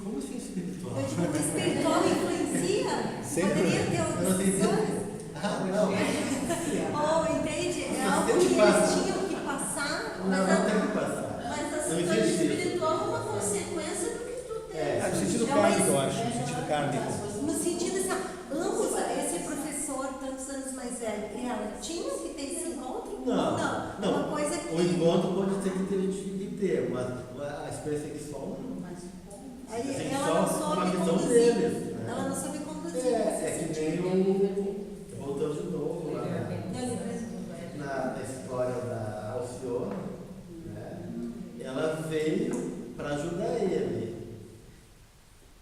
Como assim espiritual? Eu digo, o espiritual influencia? Sempre. Poderia ter Eu não outras entendi. coisas? Ou, entende? É Não algo tem que que eles passar. tinham que passar, Não tem que passar. Mas a Não situação existe isso. espiritual é uma consequência do que tu tens. É, no sentido É uma kármico, eu acho. No sentido kármico. no sentido assim, ambos, esse professor, tantos anos mais velho, e ela, tinham que ter esse encontro? Não. É uma coisa que... O encontro pode ser que ter, mas a experiência sexual não. Aí ela não soube uma questão conduzir. deles. Né? Ela não soube conduzir. É que nem o. Voltando de novo lá É. na história da Alcione, né? Ela veio para ajudar ele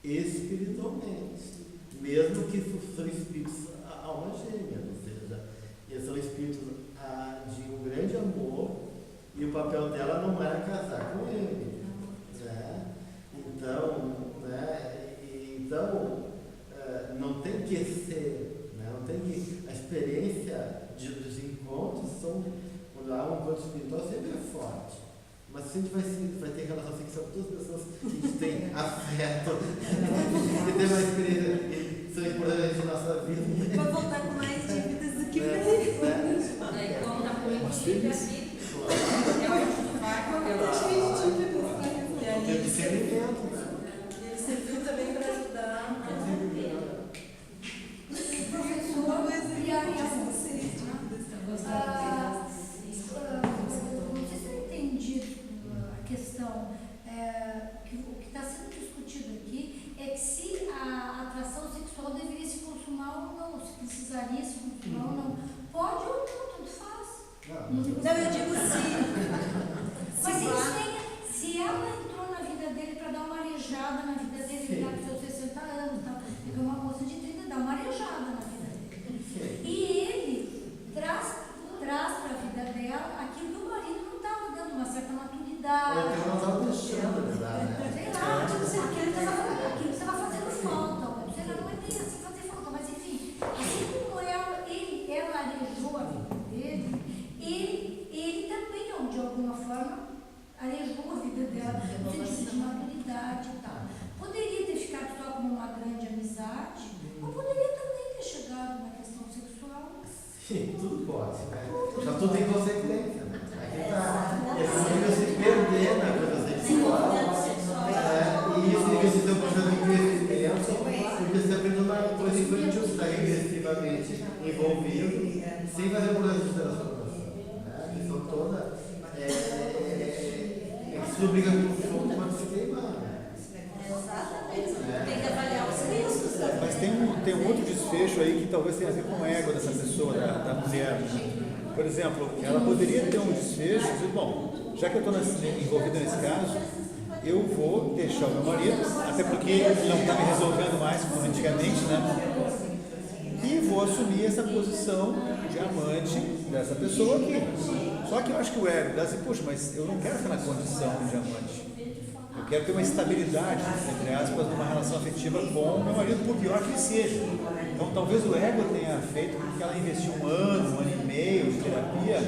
espiritualmente, mesmo que são espíritos alma gêmea, ou seja, eles são espíritos de um grande amor e o papel dela não era casar com ele. Né? Então, não tem que ser, né? Não tem que, a experiência dos encontros quando há um encontro espiritual sempre é forte. Mas se a gente vai ter relação sexual com duas pessoas que têm afeto, que têm uma experiência que são importantes na nossa vida. Vai voltar com mais dívidas do que veio. Daí conta muito Mas o filhos. livre-arbítrio. Tem discernimento, né? Ele serviu também para ajudar. Professor, e a não sei se eu entendi a questão. O que está sendo discutido aqui é que se a atração sexual deveria se consumar ou não, se precisaria se consumar ou não. Pode ou não, tanto faz. Não, eu digo Mas se ela entrou na vida dele para dar uma arejada na vida dele, ele está com seus 60 anos, tá? Ele é uma moça de 30, dá uma arejada na vida dele. E ele traz para a vida dela aquilo que o marido não estava dando, uma certa maturidade. Ou que ela não estava deixando de dar, né? Sei lá, tipo assim, aquilo que estava fazendo falta. Sei lá, não é bem assim fazer falta, mas enfim, assim como ela arejou a vida dele, ele também, de alguma forma, arejou a vida dela, no sentido de maturidade e tal. Poderia ter ficado só como uma grande amizade, ou poderia também ter chegado na questão sexual. Sim, tudo pode, né? Mas tudo tem consequência, né? Aqui tá. Esse nível se perder na coisa sexual. E isso nível de ter um processo de crescimento, porque você aprende uma coisa infantil, você está regressivamente envolvido, sem fazer um processo de transformação. Né? A questão toda é que se obriga por tem um outro desfecho aí que talvez tenha a ver com o ego dessa pessoa, da mulher. Por exemplo, ela poderia ter um desfecho, dizer, bom, já que eu estou envolvida nesse caso, eu vou deixar o meu marido, até porque ele não está me resolvendo mais como antigamente, né? E vou assumir essa posição de amante dessa pessoa aqui. Só que eu acho que o ego dá assim, puxa, mas eu não quero ficar na condição de amante. Eu quero ter uma estabilidade, entre aspas, numa relação afetiva com o meu marido, por pior que ele seja. Então, talvez o ego tenha feito com que ela investiu um ano e meio de terapia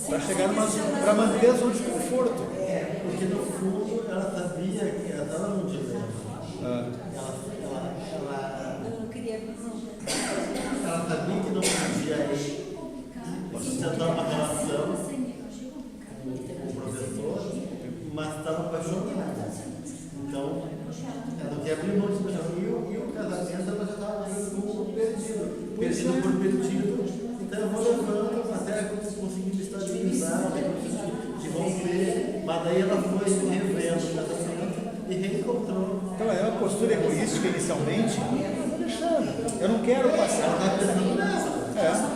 para chegar para manter a zona de conforto. Porque no fundo ela sabia que ela estava num dilema. Eu não queria. Ela sabia que não podia ir sustentar uma relação com o professor, mas estava apaixonada. Então, ela não quer abrir mão de paixão. E o casamento ela já estava indo perdido. Perdido por perdido. Então eu vou levando até conseguir me estabilizar, de romper. Mas daí ela foi revendo o casamento e reencontrou. Então é uma postura egoística inicialmente. Eu vou deixando. Eu não quero passar. Ela está pensando nessa.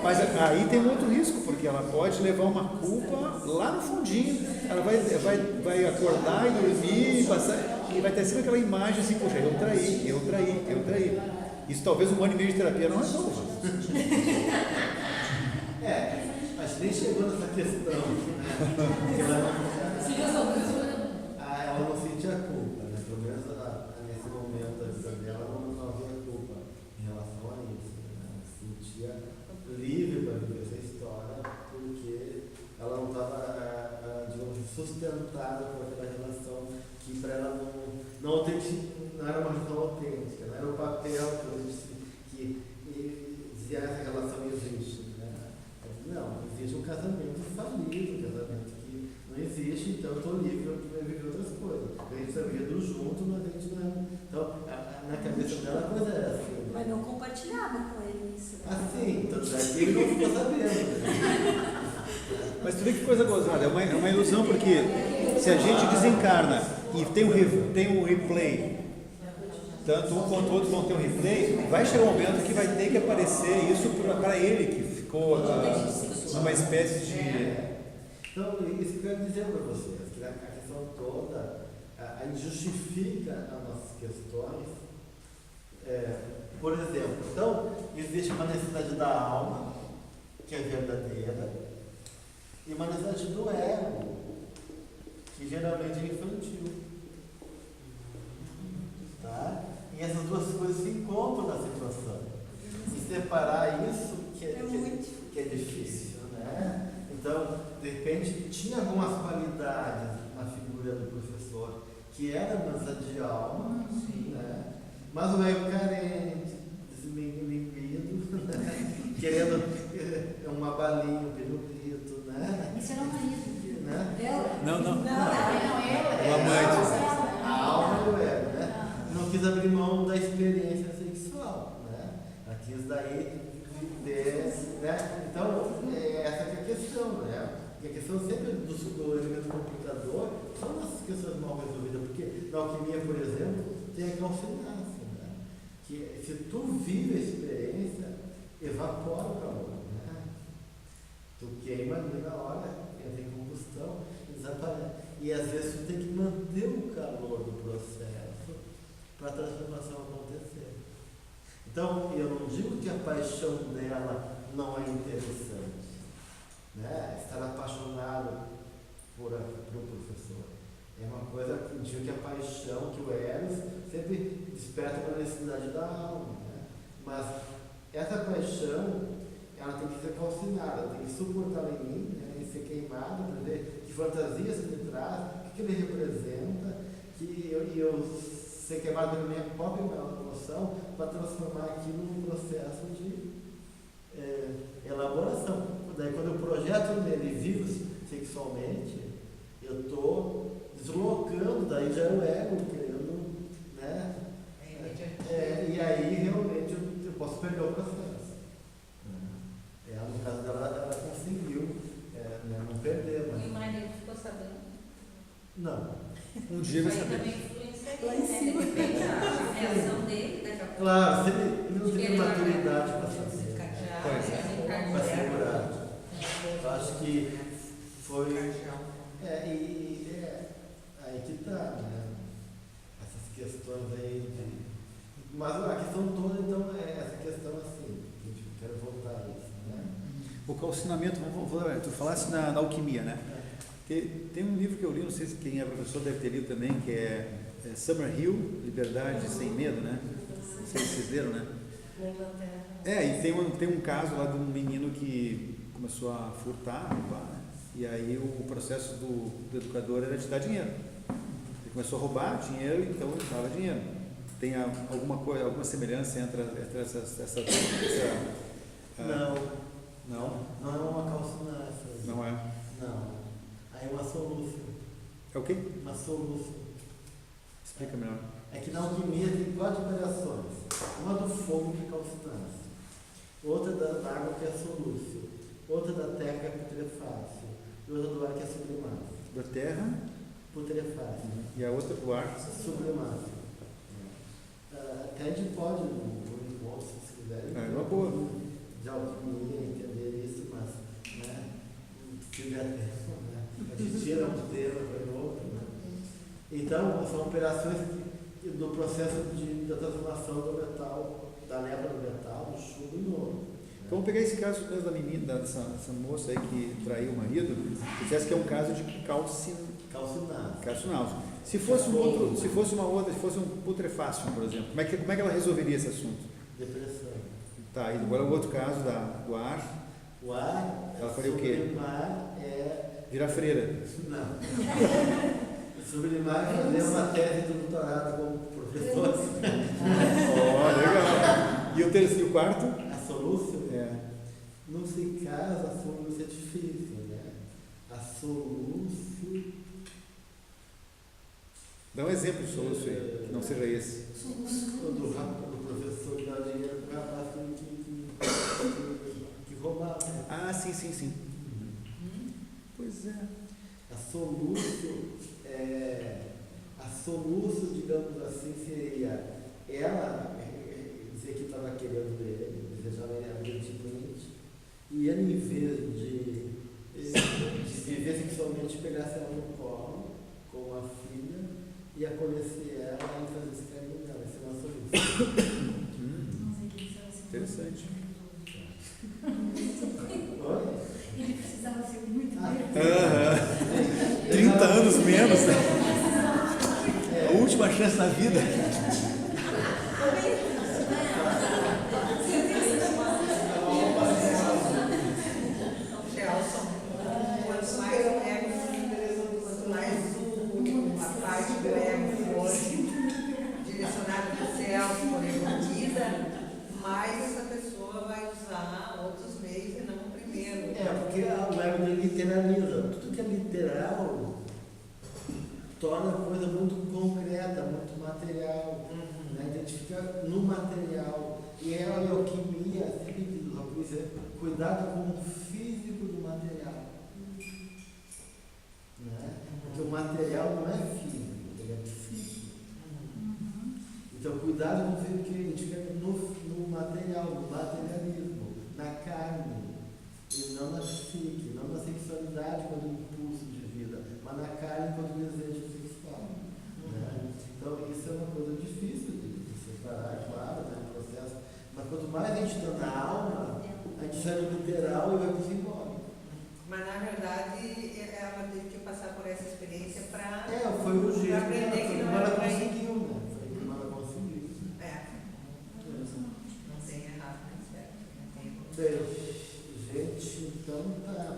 Mas aí tem um outro risco, porque ela pode levar uma culpa lá no fundinho. Ela vai acordar e dormir e passar, e vai ter sempre aquela imagem assim, poxa, eu traí. Isso talvez um ano e meio de terapia não resolva. Mas nem chegou nessa questão. Se resolveu. Ela não sentia culpa, né? Pelo menos nesse momento da vida dela não havia culpa em relação a isso. Né? Ela se sentia livre para viver essa história porque ela não estava, digamos, sustentada por aquela relação que para ela não era uma relação autêntica, não era o papel que dizia essa relação existe. Né? Não, existe um casamento falido, um casamento que não existe, então eu estou livre para viver outras coisas. A gente está vivendo junto, mas a gente não. Então, na cabeça dela a coisa era assim. Mas não compartilhava com ele isso. Assim, tanto é que ele não ficou sabendo. Né? Mas tu vê que coisa gozada, é uma ilusão, porque se a gente desencarna e tem um replay, tanto um quanto o outro vão ter um replay, vai chegar um momento que vai ter que aparecer isso para ele, que ficou numa espécie de... Então, isso que eu quero dizer para vocês, que a questão toda, a gente justifica as nossas questões. Por exemplo, então, existe uma necessidade da alma, que é verdadeira, e uma necessidade do ego, que geralmente é infantil. Tá? E essas duas coisas se encontram na situação. E separar isso que é difícil, né? Então, de repente, tinha algumas qualidades na figura do professor que era uma necessidade de alma, né? Mas o ego carente, desmembrido, né? Querendo uma balinha, um pirulito, né? Esse era o marido. Né? Ela? Não. Não, O amante. A alma do ego, né? Não quis abrir mão da experiência sexual, né? Ela quis daí viver, né? Então, essa que é a questão, né? E a questão sempre do elemento complicador são essas questões mal resolvidas, porque na alquimia, por exemplo, tem a calcinância, né? Que se tu vive a experiência, evapora o calor, né? Tu queima ali na hora, entra em combustão e desaparece. E às vezes tu tem que manter o calor do processo para a transformação acontecer. Então, eu não digo que a paixão dela não é interessante, né? Estar apaixonado por um professor. É uma coisa que eu digo que a paixão, que o Eros sempre desperta uma necessidade da alma, né? Mas essa paixão, ela tem que ser calcinada, tem que suportar em mim, né? E ser queimada para ver que fantasias ele traz, o que ele representa, que eu ser queimado pela minha própria emoção para transformar aquilo num processo de elaboração. Daí quando eu projeto nele vivos sexualmente, eu estou deslocando, daí já é o ego querendo, né? E aí realmente eu posso perder o processo. No caso dela, ela conseguiu não perder. E o marido ficou sabendo? Não. Um dia Isso vai aí saber. também influencia lá em cima. Depende da reação dele, daqui a pouco. Claro, se ele não teve maturidade para saber, Pois para segurar. Eu acho que foi. Aí que tá, né? Essas questões aí de. Mas a questão toda, então, é essa questão assim. Eu quero voltar a isso, né? O calcinamento, tu falasse na alquimia, né? Tem um livro que eu li, não sei se quem é professor deve ter lido também, que é Summerhill, Liberdade Sem Medo, né? Não sei se vocês leram, né? E tem um caso lá de um menino que começou a furtar, roubar, né? E aí o processo do educador era te dar dinheiro. Ele começou a roubar dinheiro, então ele dava dinheiro. Tem alguma semelhança entre essa Não é uma calcinagem. Não é? Não. Aí é uma solução. É o quê? Uma solução. Explica melhor. É que na alquimia tem 4 variações. Uma do fogo, que é calcinância. Outra da água, que é solúcio. Outra da terra, que é putrefácio. E outra do ar, que é sublimácio. Da terra. Putrefácio. E a outra do ar. Sublimácio. Até a gente pode, no encontro, se quiser. É uma boa. De alquimia, entender isso, mas, né? Se der tempo, né? A gente tira um termo para o outro, né? Então, são operações do processo da transformação do metal, da neva do metal, do chumbo em ouro. Então, vamos pegar esse caso mesmo da menina, dessa moça aí que traiu o marido, e dissesse que é um caso de calcinado. Se fosse um putrefácio, por exemplo, como é que ela resolveria esse assunto? Depressão. Tá, e agora o outro caso do ar. O ar, ela faria o quê? Sublimar é. Virar freira. Não. Sublimar é fazer uma tese de doutorado como professor. Legal. E o terceiro e o quarto? A solúcio? Não se casa, a solúcio é difícil, né? A solúcio. Dá um exemplo de solúcio aí, que não seja esse. Do professor que dá dinheiro para o rapaz que roubava. Ah, sim. Pois é. A solúcio, digamos assim, seria ela dizer que estava querendo ele, desejava ele ardentemente, e ele, em vez de viver sexualmente, pegasse ela no colo, com a filha, e acolhesse ela e fazer esse carinho dela. Essa é uma solução. Interessante. Oi? Ele precisava ser muito bem. 30 anos menos. A última chance na vida. Quanto mais a parte do ego for direcionada para o céu, for evoluída, mais essa pessoa vai usar outros meios e não o primeiro. Porque o ego dele literaliza. Tudo que é literal torna a coisa muito concreta, muito material. Né? Identifica no material. E a alquimia sempre diz, cuidado com o físico do material. Né? Porque o material não é físico, ele é psíquico. Então, cuidado com o físico que identifica no material, no materialismo, na carne, e não na psique, não na sexualidade quando impulso de vida, mas na carne quando desejo sexual. Né? Então, isso é uma coisa difícil de separar, claro, né, um processo. Mas quanto mais a gente está na alma, a gente sai do literal e vai para o simbólico. Mas, na verdade, ela teve que passar por essa experiência para foi o jeito aprender que não ela era para ir. conseguiu, né? Foi como ela conseguiu. Não tem errado, nem certo. Bem, gente, então tá.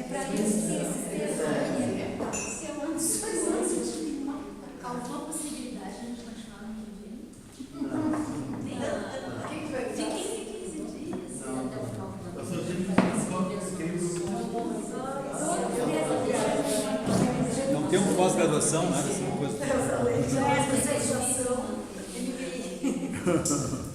para isso que esses textos aí, eu antes de causou a possibilidade de a gente continuar no dia. De 15 em 15 dias até o final do ano. Eu sou de Não tem um pós-graduação, nada, assim, coisa. Eu falei, já é especialização, MBI.